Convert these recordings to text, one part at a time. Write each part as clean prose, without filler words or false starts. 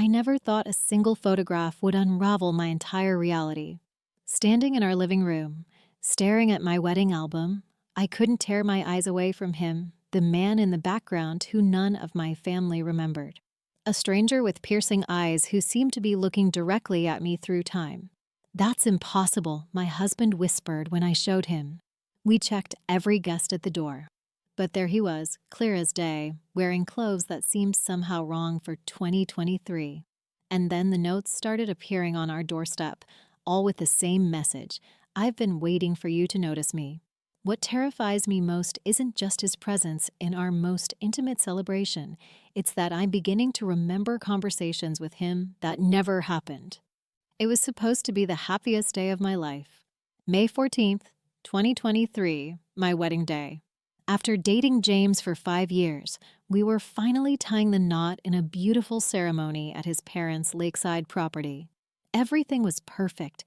I never thought a single photograph would unravel my entire reality. Standing in our living room, staring at my wedding album, I couldn't tear my eyes away from him, the man in the background who none of my family remembered. A stranger with piercing eyes who seemed to be looking directly at me through time. "That's impossible," my husband whispered when I showed him. We checked every guest at the door. But there he was, clear as day, wearing clothes that seemed somehow wrong for 2023. And then the notes started appearing on our doorstep, all with the same message: "I've been waiting for you to notice me." What terrifies me most isn't just his presence in our most intimate celebration. It's that I'm beginning to remember conversations with him that never happened. It was supposed to be the happiest day of my life. May 14th, 2023, my wedding day. After dating James for 5 years, we were finally tying the knot in a beautiful ceremony at his parents' lakeside property. Everything was perfect.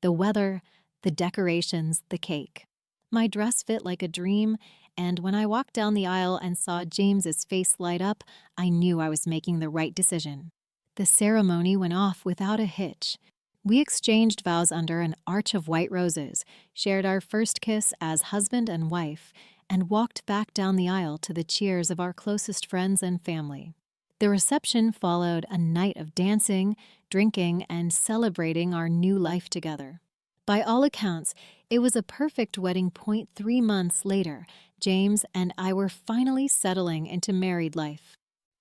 The weather, the decorations, the cake. My dress fit like a dream, and when I walked down the aisle and saw James's face light up, I knew I was making the right decision. The ceremony went off without a hitch. We exchanged vows under an arch of white roses, shared our first kiss as husband and wife, and walked back down the aisle to the cheers of our closest friends and family. The reception followed a night of dancing, drinking, and celebrating our new life together. By all accounts, it was a perfect wedding point. 3 months later, James and I were finally settling into married life.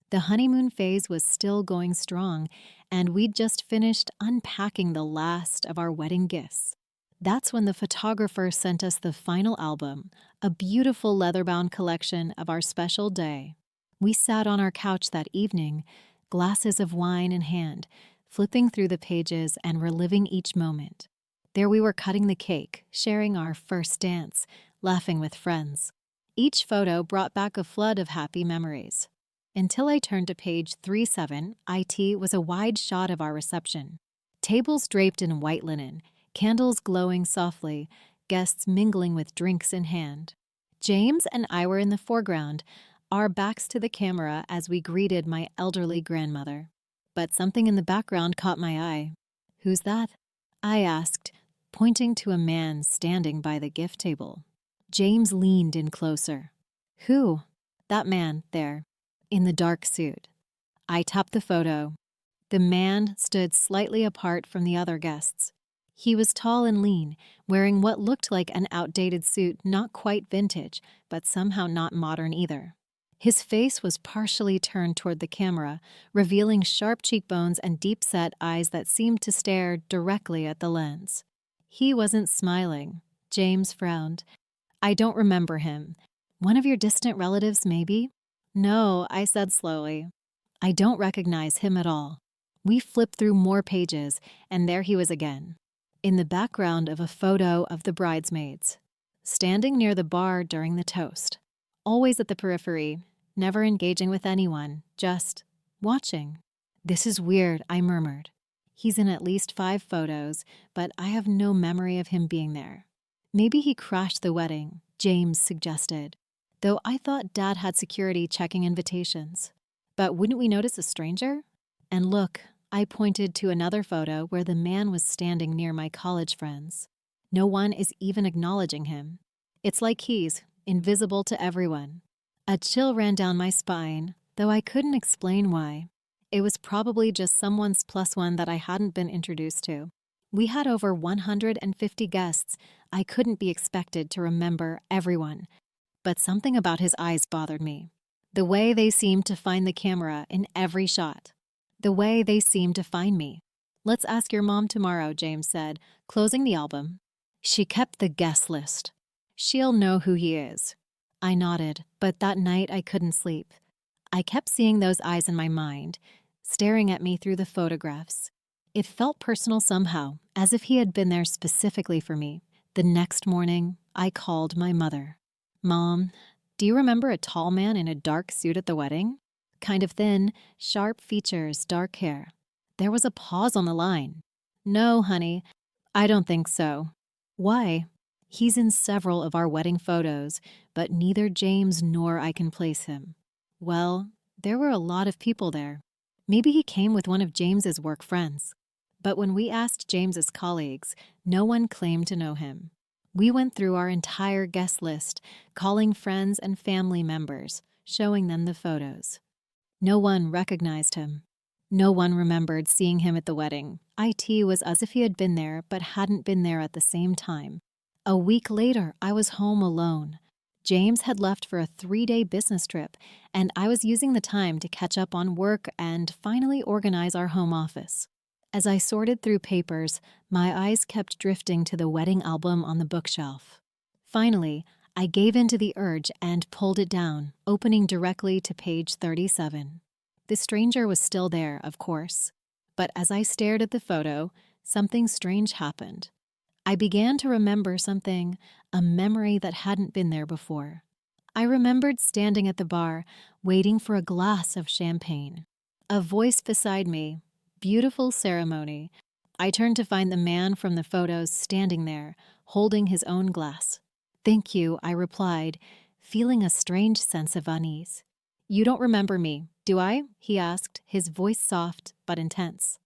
The honeymoon phase was still going strong, and we'd just finished unpacking the last of our wedding gifts. That's when the photographer sent us the final album, a beautiful leather-bound collection of our special day. We sat on our couch that evening, glasses of wine in hand, flipping through the pages and reliving each moment. There we were cutting the cake, sharing our first dance, laughing with friends. Each photo brought back a flood of happy memories. Until I turned to page 37, IT was a wide shot of our reception. Tables draped in white linen, candles glowing softly, guests mingling with drinks in hand. James and I were in the foreground, our backs to the camera as we greeted my elderly grandmother. But something in the background caught my eye. "Who's that?" I asked, pointing to a man standing by the gift table. James leaned in closer. "Who?" "That man, there, in the dark suit." I tapped the photo. The man stood slightly apart from the other guests. He was tall and lean, wearing what looked like an outdated suit, not quite vintage, but somehow not modern either. His face was partially turned toward the camera, revealing sharp cheekbones and deep-set eyes that seemed to stare directly at the lens. He wasn't smiling. James frowned. "I don't remember him. One of your distant relatives, maybe?" "No," I said slowly. "I don't recognize him at all." We flipped through more pages, and there he was again, in the background of a photo of the bridesmaids, standing near the bar during the toast. Always at the periphery, never engaging with anyone, just watching. "This is weird," I murmured. "He's in at least 5 photos, but I have no memory of him being there." "Maybe he crashed the wedding," James suggested, though I thought Dad had security checking invitations. "But wouldn't we notice a stranger?" "And look," I pointed to another photo where the man was standing near my college friends. "No one is even acknowledging him. It's like he's invisible to everyone." A chill ran down my spine, though I couldn't explain why. It was probably just someone's +1 that I hadn't been introduced to. We had over 150 guests. I couldn't be expected to remember everyone. But something about his eyes bothered me. The way they seemed to find the camera in every shot. The way they seemed to find me. "Let's ask your mom tomorrow," James said, closing the album. "She kept the guest list. She'll know who he is." I nodded, but that night I couldn't sleep. I kept seeing those eyes in my mind, staring at me through the photographs. It felt personal somehow, as if he had been there specifically for me. The next morning, I called my mother. "Mom, do you remember a tall man in a dark suit at the wedding? Kind of thin, sharp features, dark hair." There was a pause on the line. "No, honey, I don't think so." "Why?" "He's in several of our wedding photos, but neither James nor I can place him." "Well, there were a lot of people there." Maybe he came with one of James's work friends. But when we asked James's colleagues, no one claimed to know him. We went through our entire guest list, calling friends and family members, showing them the photos. No one recognized him. No one remembered seeing him at the wedding. It was as if he had been there but hadn't been there at the same time. A week later, I was home alone. James had left for a 3-day business trip, and I was using the time to catch up on work and finally organize our home office. As I sorted through papers, my eyes kept drifting to the wedding album on the bookshelf. Finally, I gave in to the urge and pulled it down, opening directly to page 37. The stranger was still there, of course. But as I stared at the photo, something strange happened. I began to remember something, a memory that hadn't been there before. I remembered standing at the bar, waiting for a glass of champagne. A voice beside me, beautiful ceremony. I turned to find the man from the photos standing there, holding his own glass. "Thank you," I replied, feeling a strange sense of unease. "You don't remember me, do I?" he asked, his voice soft but intense.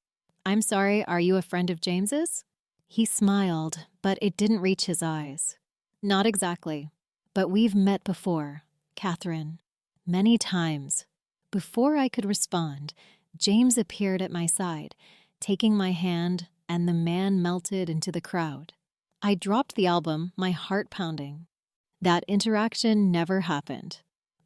"I'm sorry, are you a friend of James's?" He smiled, but it didn't reach his eyes. "Not exactly, but we've met before, Catherine. Many times." Before I could respond, James appeared at my side, taking my hand, and the man melted into the crowd. I dropped the album, my heart pounding. That interaction never happened.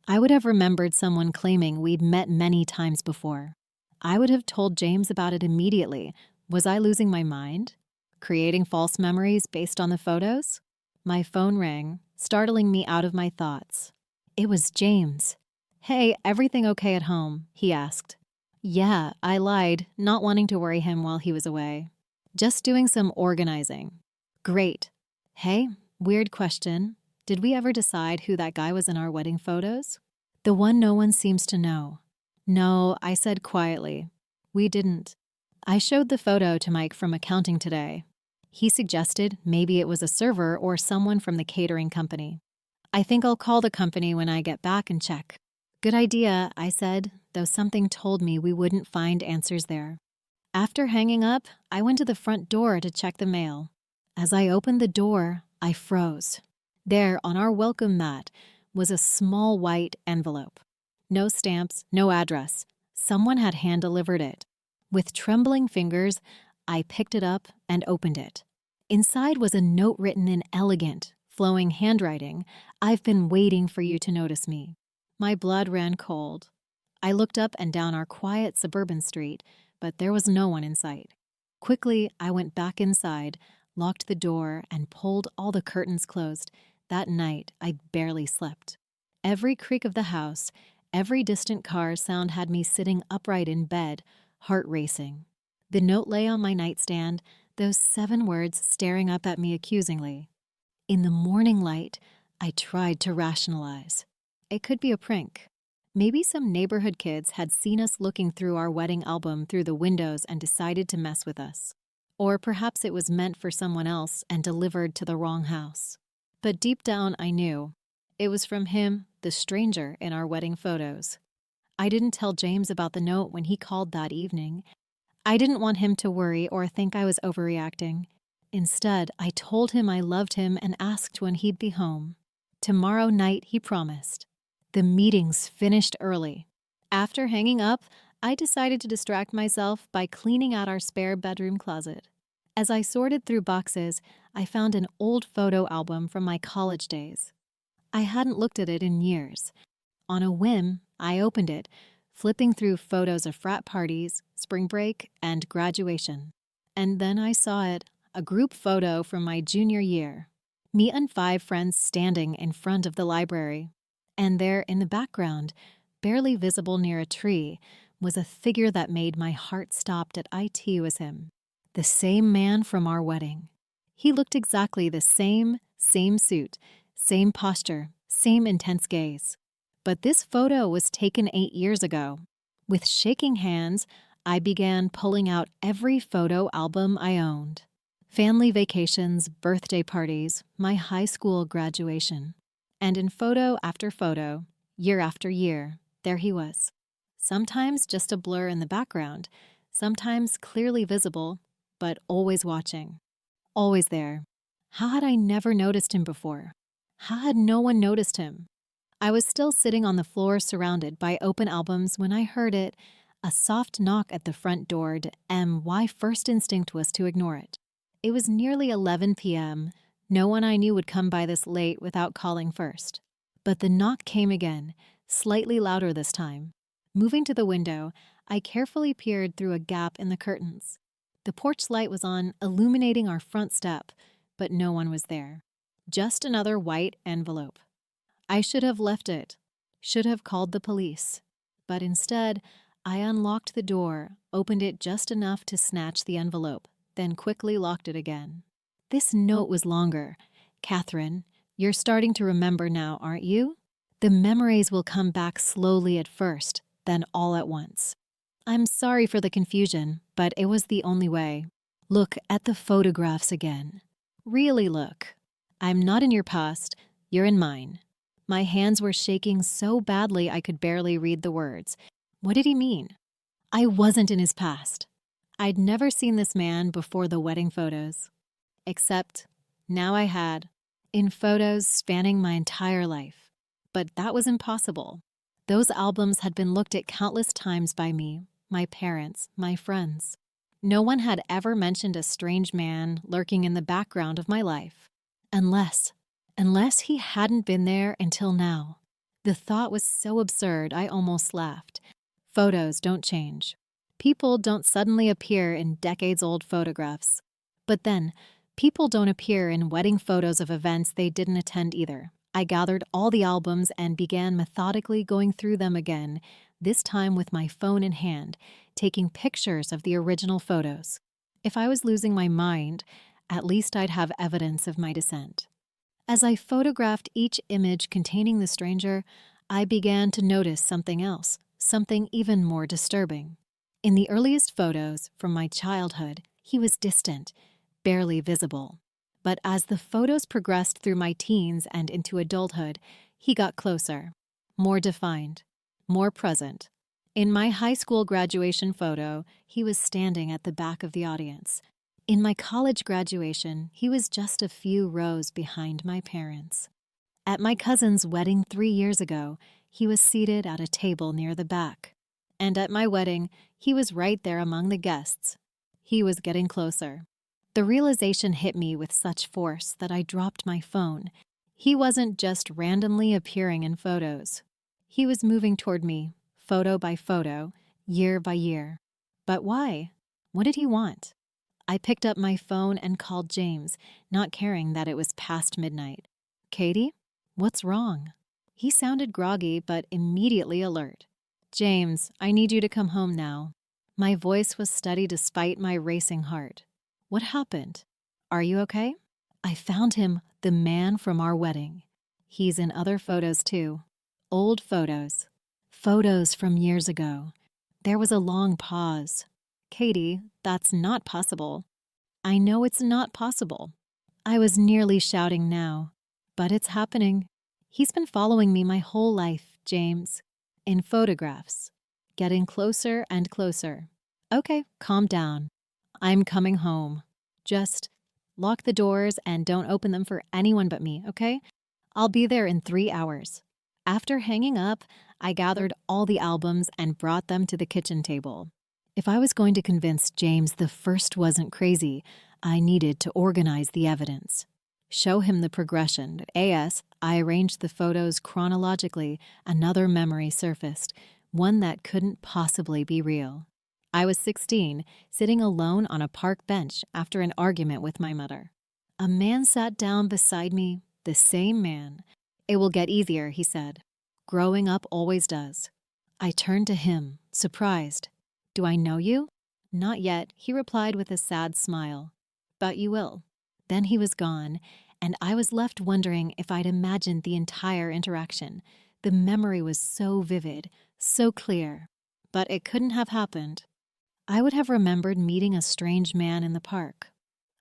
I would have remembered someone claiming we'd met many times before. I would have told James about it immediately. Was I losing my mind? Creating false memories based on the photos? My phone rang, startling me out of my thoughts. It was James. "Hey, everything okay at home?" he asked. Yeah, I lied, not wanting to worry him while he was away. "Just doing some organizing." "Great. Hey, weird question. Did we ever decide who that guy was in our wedding photos?" "The one no one seems to know." "No," I said quietly. "We didn't." I showed the photo to Mike from accounting today. He suggested maybe it was a server or someone from the catering company. "I think I'll call the company when I get back and check." "Good idea," I said, though something told me we wouldn't find answers there. After hanging up, I went to the front door to check the mail. As I opened the door, I froze. There, on our welcome mat, was a small white envelope. No stamps, no address. Someone had hand-delivered it. With trembling fingers, I picked it up and opened it. Inside was a note written in elegant, flowing handwriting. "I've been waiting for you to notice me." My blood ran cold. I looked up and down our quiet suburban street, but there was no one in sight. Quickly, I went back inside, locked the door, and pulled all the curtains closed. That night, I barely slept. Every creak of the house, every distant car sound had me sitting upright in bed, heart racing. The note lay on my nightstand, those 7 words staring up at me accusingly. In the morning light, I tried to rationalize. It could be a prank. Maybe some neighborhood kids had seen us looking through our wedding album through the windows and decided to mess with us. Or perhaps it was meant for someone else and delivered to the wrong house. But deep down, I knew. It was from him, the stranger in our wedding photos. I didn't tell James about the note when he called that evening. I didn't want him to worry or think I was overreacting. Instead, I told him I loved him and asked when he'd be home. Tomorrow night, he promised. The meetings finished early. After hanging up, I decided to distract myself by cleaning out our spare bedroom closet. As I sorted through boxes, I found an old photo album from my college days. I hadn't looked at it in years. On a whim, I opened it, flipping through photos of frat parties, spring break, and graduation. And then I saw it, a group photo from my junior year. Me and 5 friends standing in front of the library. And there in the background, barely visible near a tree, was a figure that made my heart stop. It was him. The same man from our wedding. He looked exactly the same suit, same posture, same intense gaze. But this photo was taken 8 years ago. With shaking hands, I began pulling out every photo album I owned. Family vacations, birthday parties, my high school graduation. And in photo after photo, year after year, there he was. Sometimes just a blur in the background, sometimes clearly visible, but always watching, always there. How had I never noticed him before? How had no one noticed him? I was still sitting on the floor surrounded by open albums when I heard it, a soft knock at the front door, and my first instinct was to ignore it. It was nearly 11 p.m. No one I knew would come by this late without calling first. But the knock came again, slightly louder this time. Moving to the window, I carefully peered through a gap in the curtains. The porch light was on, illuminating our front step, but no one was there. Just another white envelope. I should have left it, should have called the police. But instead, I unlocked the door, opened it just enough to snatch the envelope, then quickly locked it again. This note was longer. Catherine, you're starting to remember now, aren't you? The memories will come back slowly at first, then all at once. I'm sorry for the confusion, but it was the only way. Look at the photographs again. Really look. I'm not in your past, you're in mine. My hands were shaking so badly I could barely read the words. What did he mean? I wasn't in his past. I'd never seen this man before the wedding photos. Except, now I had, in photos spanning my entire life. But that was impossible. Those albums had been looked at countless times by me, my parents, my friends. No one had ever mentioned a strange man lurking in the background of my life. Unless he hadn't been there until now. The thought was so absurd I almost laughed. Photos don't change. People don't suddenly appear in decades-old photographs. But then, people don't appear in wedding photos of events they didn't attend either. I gathered all the albums and began methodically going through them again, this time with my phone in hand, taking pictures of the original photos. If I was losing my mind, at least I'd have evidence of my descent. As I photographed each image containing the stranger, I began to notice something else, something even more disturbing. In the earliest photos from my childhood, he was distant, barely visible. But as the photos progressed through my teens and into adulthood, he got closer, more defined, more present. In my high school graduation photo, he was standing at the back of the audience. In my college graduation, he was just a few rows behind my parents. At my cousin's wedding 3 years ago, he was seated at a table near the back. And at my wedding, he was right there among the guests. He was getting closer. The realization hit me with such force that I dropped my phone. He wasn't just randomly appearing in photos. He was moving toward me, photo by photo, year by year. But why? What did he want? I picked up my phone and called James, not caring that it was past midnight. Katie, what's wrong? He sounded groggy but immediately alert. James, I need you to come home now. My voice was steady despite my racing heart. What happened? Are you okay? I found him, the man from our wedding. He's in other photos too. Old photos. Photos from years ago. There was a long pause. Katie, that's not possible. I know it's not possible. I was nearly shouting now. But it's happening. He's been following me my whole life, James. In photographs. Getting closer and closer. Okay, calm down. I'm coming home. Just lock the doors and don't open them for anyone but me, okay? I'll be there in 3 hours. After hanging up, I gathered all the albums and brought them to the kitchen table. If I was going to convince James the first wasn't crazy, I needed to organize the evidence. Show him the progression. I arranged the photos chronologically. Another memory surfaced, one that couldn't possibly be real. I was 16, sitting alone on a park bench after an argument with my mother. A man sat down beside me, the same man. It will get easier, he said. Growing up always does. I turned to him, surprised. Do I know you? Not yet, he replied with a sad smile. But you will. Then he was gone, and I was left wondering if I'd imagined the entire interaction. The memory was so vivid, so clear. But it couldn't have happened. I would have remembered meeting a strange man in the park.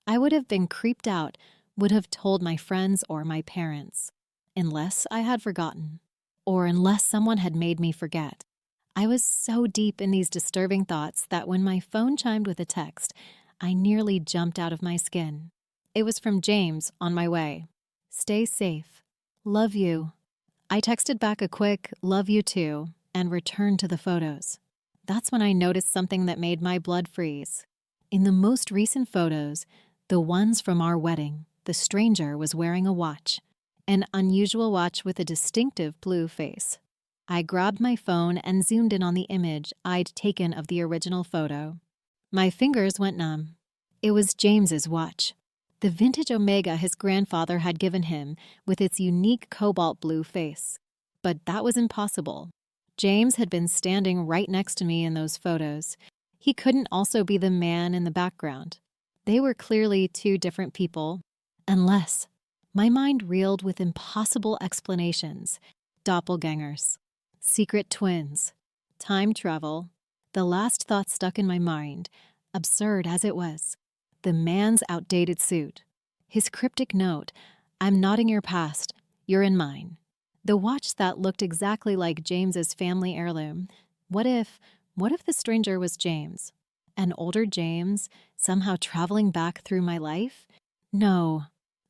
I would have been creeped out, would have told my friends or my parents. Unless I had forgotten. Or unless someone had made me forget. I was so deep in these disturbing thoughts that when my phone chimed with a text, I nearly jumped out of my skin. It was from James on my way. "Stay safe. Love you." I texted back a quick, "Love you too," and returned to the photos. That's when I noticed something that made my blood freeze. In the most recent photos, the ones from our wedding, the stranger was wearing a watch, an unusual watch with a distinctive blue face. I grabbed my phone and zoomed in on the image I'd taken of the original photo. My fingers went numb. It was James's watch, the vintage Omega his grandfather had given him with its unique cobalt blue face. But that was impossible. James had been standing right next to me in those photos. He couldn't also be the man in the background. They were clearly two different people. Unless my mind reeled with impossible explanations: doppelgangers, secret twins, time travel. The last thought stuck in my mind, absurd as it was: the man's outdated suit, his cryptic note, "I'm not in your past, you're in mine." The watch that looked exactly like James's family heirloom. What if the stranger was James? An older James, somehow traveling back through my life? No,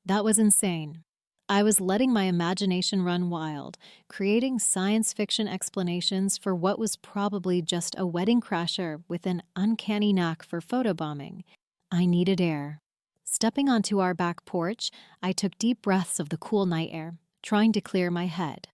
that was insane. I was letting my imagination run wild, creating science fiction explanations for what was probably just a wedding crasher with an uncanny knack for photobombing. I needed air. Stepping onto our back porch, I took deep breaths of the cool night air, trying to clear my head.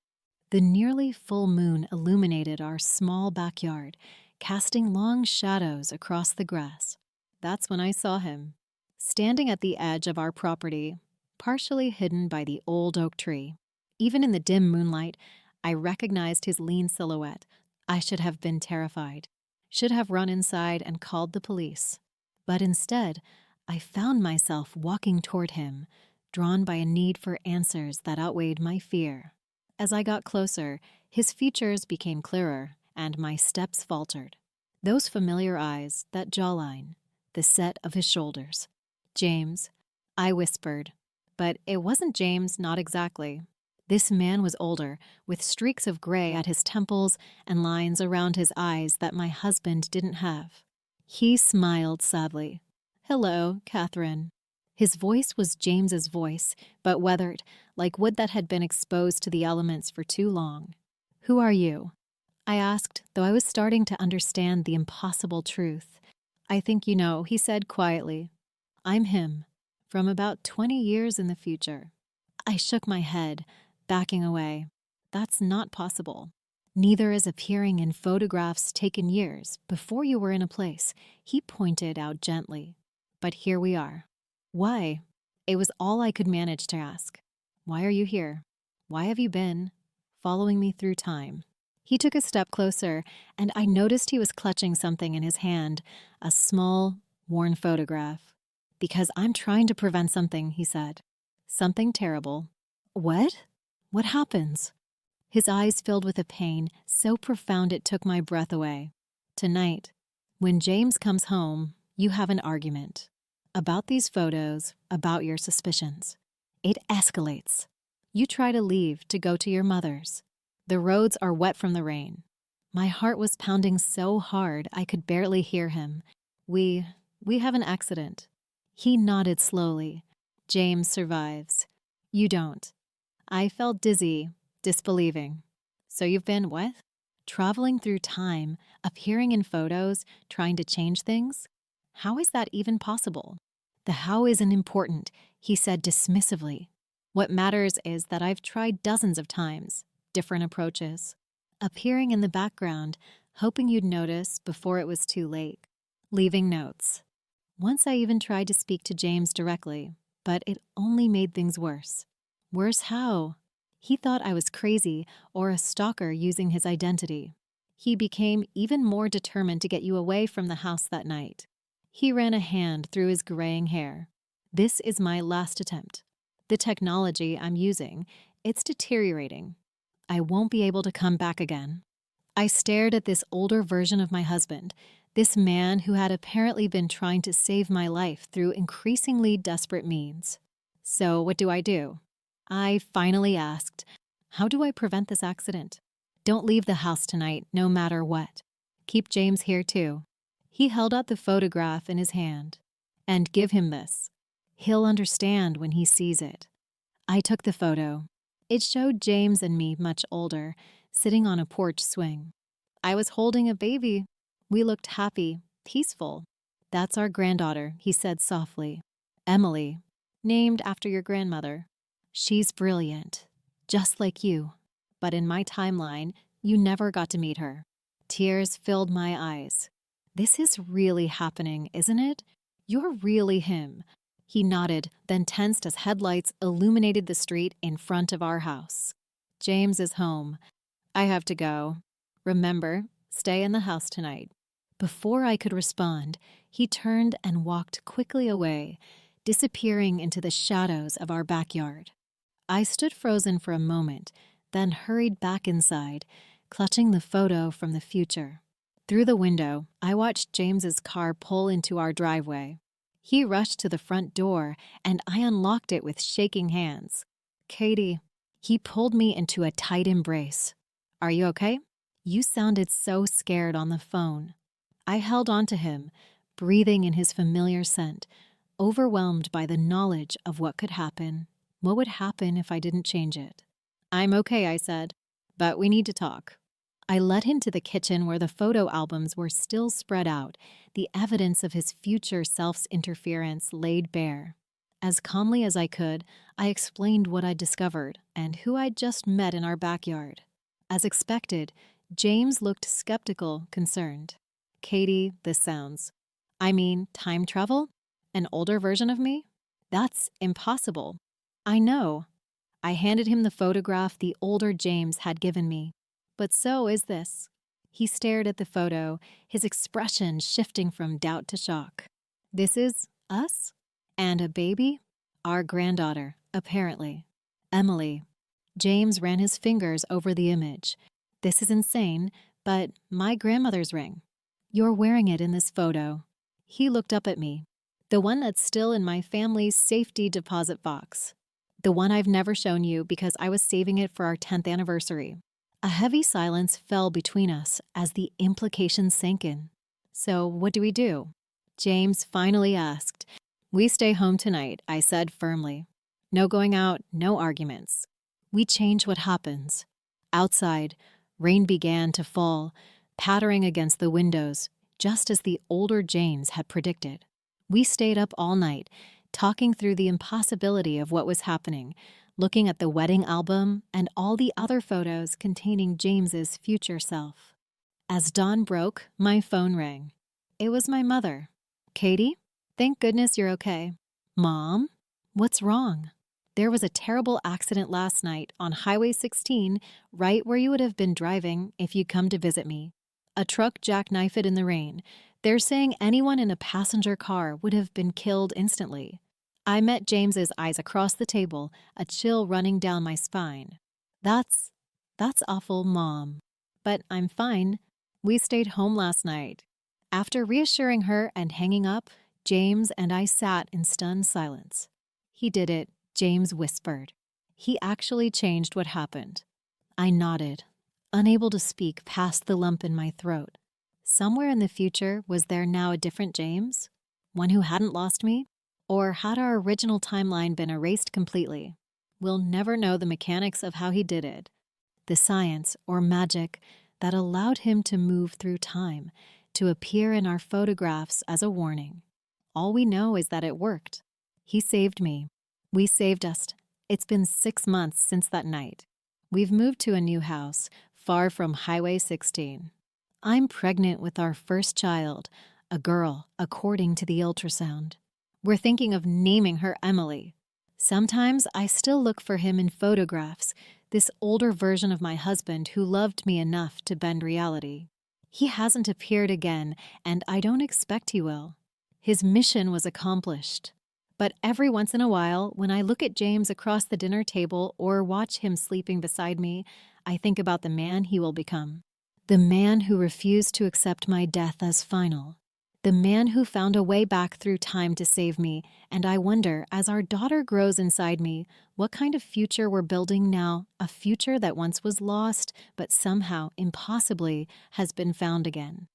The nearly full moon illuminated our small backyard, casting long shadows across the grass. That's when I saw him, standing at the edge of our property, partially hidden by the old oak tree. Even in the dim moonlight, I recognized his lean silhouette. I should have been terrified, should have run inside and called the police. But instead, I found myself walking toward him, drawn by a need for answers that outweighed my fear. As I got closer, his features became clearer, and my steps faltered. Those familiar eyes, that jawline, the set of his shoulders. "James," I whispered. But it wasn't James, not exactly. This man was older, with streaks of gray at his temples and lines around his eyes that my husband didn't have. He smiled sadly. "Hello, Catherine." His voice was James's voice, but weathered, like wood that had been exposed to the elements for too long. "Who are you?" I asked, though I was starting to understand the impossible truth. "I think you know," he said quietly. "I'm him, from about 20 years in the future." I shook my head, backing away. That's not possible. Neither is appearing in photographs taken years before you were in a place, he pointed out gently. But here we are. Why? It was all I could manage to ask. Why are you here? Why have you been following me through time? He took a step closer, and I noticed he was clutching something in his hand, a small, worn photograph. "Because I'm trying to prevent something," he said. "Something terrible." "What? What happens?" His eyes filled with a pain so profound it took my breath away. "Tonight, when James comes home, you have an argument. About these photos, about your suspicions. It escalates. You try to leave to go to your mother's. The roads are wet from the rain." My heart was pounding so hard I could barely hear him. We have an accident." He nodded slowly. "James survives. You don't." I felt dizzy, disbelieving. "So you've been what? Traveling through time, appearing in photos, trying to change things? How is that even possible?" "The how isn't important," he said dismissively. "What matters is that I've tried dozens of times, different approaches. Appearing in the background, hoping you'd notice before it was too late. Leaving notes. Once I even tried to speak to James directly, but it only made things worse." "Worse how?" He thought I was crazy or a stalker using his identity. "He became even more determined to get you away from the house that night." He ran a hand through his graying hair. "This is my last attempt. The technology I'm using, it's deteriorating. I won't be able to come back again." I stared at this older version of my husband, this man who had apparently been trying to save my life through increasingly desperate means. "So what do I do?" I finally asked. "How do I prevent this accident?" Don't leave the house tonight, no matter what. Keep James here too." He held out the photograph in his hand. "And give him this. He'll understand when he sees it." I took the photo. It showed James and me much older, sitting on a porch swing. I was holding a baby. We looked happy, peaceful. "That's our granddaughter," he said softly. "Emily, named after your grandmother. She's brilliant, just like you. But in my timeline, you never got to meet her." Tears filled my eyes. "This is really happening, isn't it? You're really him." He nodded, then tensed as headlights illuminated the street in front of our house. "James is home. I have to go. Remember, stay in the house tonight." Before I could respond, he turned and walked quickly away, disappearing into the shadows of our backyard. I stood frozen for a moment, then hurried back inside, clutching the photo from the future. Through the window, I watched James's car pull into our driveway. He rushed to the front door, and I unlocked it with shaking hands. "Katie," he pulled me into a tight embrace. "Are you okay? You sounded so scared on the phone." I held on to him, breathing in his familiar scent, overwhelmed by the knowledge of what could happen. What would happen if I didn't change it? "I'm okay," I said, "but we need to talk." I led him to the kitchen where the photo albums were still spread out, the evidence of his future self's interference laid bare. As calmly as I could, I explained what I'd discovered and who I'd just met in our backyard. As expected, James looked skeptical, concerned. "Katie, this sounds. I mean, time travel? An older version of me? That's impossible." "I know." I handed him the photograph the older James had given me. "But so is this." He stared at the photo, his expression shifting from doubt to shock. "This is us? And a baby? Our granddaughter, apparently. Emily." James ran his fingers over the image. "This is insane, but my grandmother's ring. You're wearing it in this photo." He looked up at me. "The one that's still in my family's safety deposit box. The one I've never shown you because I was saving it for our 10th anniversary. A heavy silence fell between us as the implications sank in. "So what do we do?" James finally asked. "We stay home tonight," I said firmly. "No going out, no arguments. We change what happens." Outside, rain began to fall, pattering against the windows, just as the older James had predicted. We stayed up all night, talking through the impossibility of what was happening, looking at the wedding album and all the other photos containing James's future self. As dawn broke, my phone rang. It was my mother. "Katie, thank goodness you're okay." "Mom, what's wrong?" "There was a terrible accident last night on Highway 16, right where you would have been driving if you'd come to visit me. A truck jackknifed it in the rain. They're saying anyone in a passenger car would have been killed instantly." I met James's eyes across the table, a chill running down my spine. That's awful, Mom. But I'm fine. We stayed home last night." After reassuring her and hanging up, James and I sat in stunned silence. "He did it," James whispered. "He actually changed what happened." I nodded, unable to speak past the lump in my throat. Somewhere in the future, was there now a different James? One who hadn't lost me? Or had our original timeline been erased completely? We'll never know the mechanics of how he did it. The science, or magic, that allowed him to move through time, to appear in our photographs as a warning. All we know is that it worked. He saved me. We saved us. It's been 6 months since that night. We've moved to a new house, far from Highway 16. I'm pregnant with our first child, a girl, according to the ultrasound. We're thinking of naming her Emily. Sometimes I still look for him in photographs, this older version of my husband who loved me enough to bend reality. He hasn't appeared again, and I don't expect he will. His mission was accomplished. But every once in a while, when I look at James across the dinner table or watch him sleeping beside me, I think about the man he will become. The man who refused to accept my death as final. The man who found a way back through time to save me, and I wonder, as our daughter grows inside me, what kind of future we're building now, a future that once was lost, but somehow, impossibly, has been found again.